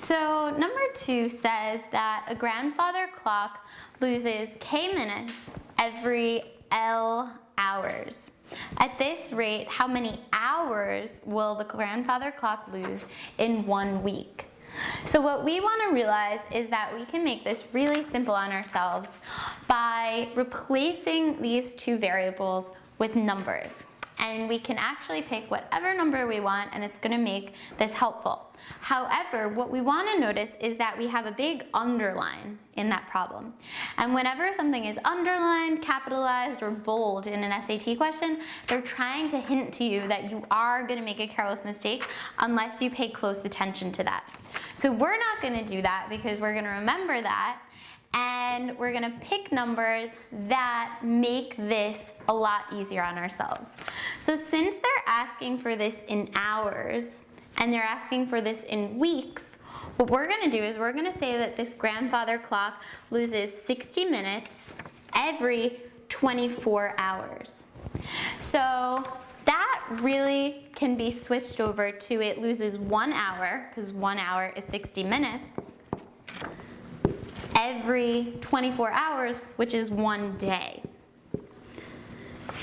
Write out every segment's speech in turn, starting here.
So number 2 says that a grandfather clock loses K minutes every L hours. At this rate, how many hours will the grandfather clock lose in 1 week? So what we want to realize is that we can make this really simple on ourselves by replacing these two variables with numbers. And we can actually pick whatever number we want, and it's going to make this helpful. However, what we want to notice is that we have a big underline in that problem. And whenever something is underlined, capitalized, or bold in an SAT question, they're trying to hint to you that you are going to make a careless mistake unless you pay close attention to that. So we're not going to do that because we're going to remember that, and we're going to pick numbers that make this a lot easier on ourselves. So since they're asking for this in hours and they're asking for this in weeks, what we're going to do is we're going to say that this grandfather clock loses 60 minutes every 24 hours. So that really can be switched over to it loses 1 hour, because 1 hour is 60 minutes, every 24 hours, which is 1 day.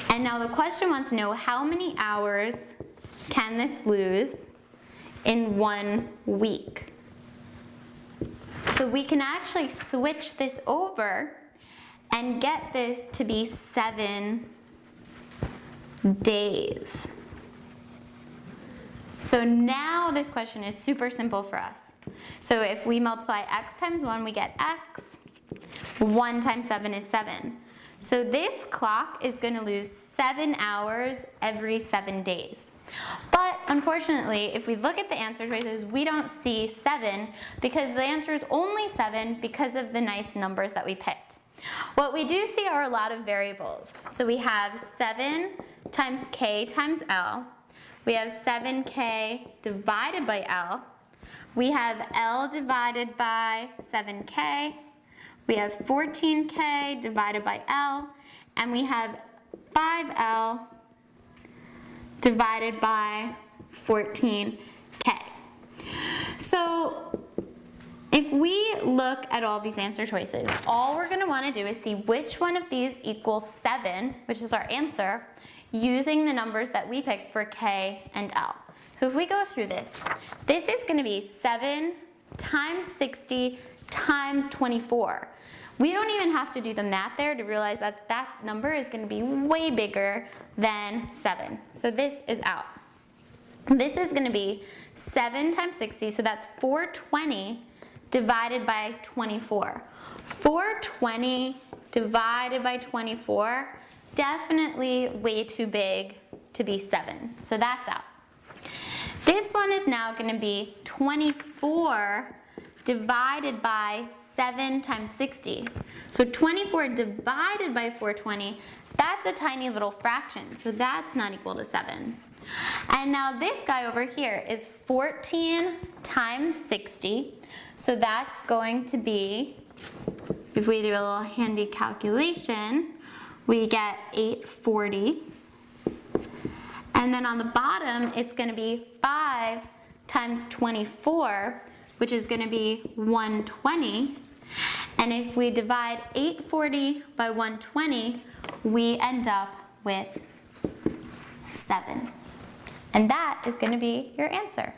And now the question wants to know how many hours can this lose in 1 week. So we can actually switch this over and get this to be 7 days. So now this question is super simple for us. So if we multiply x times 1, we get x. 1 times 7 is 7. So this clock is going to lose 7 hours every 7 days. But unfortunately, if we look at the answer choices, we don't see 7 because the answer is only 7 because of the nice numbers that we picked. What we do see are a lot of variables. So we have 7 times k times L. We have 7k divided by L. We have L divided by 7k. We have 14k divided by L. And we have 5L divided by 14k. So if we look at all these answer choices, all we're going to want to do is see which one of these equals 7, which is our answer, using the numbers that we picked for k and L. So if we go through this, this is going to be 7 times 60 times 24. We don't even have to do the math there to realize that that number is going to be way bigger than 7. So this is out. This is going to be 7 times 60, so that's 420 divided by 24. 420 divided by 24, definitely way too big to be 7, so that's out. This one is now going to be 24 divided by 7 times 60. So 24 divided by 420, that's a tiny little fraction, so that's not equal to 7. And now this guy over here is 14 times 60, so that's going to be, if we do a little handy calculation, we get 840. And then on the bottom, it's going to be 5 times 24, which is going to be 120. And if we divide 840 by 120, we end up with 7. And that is going to be your answer.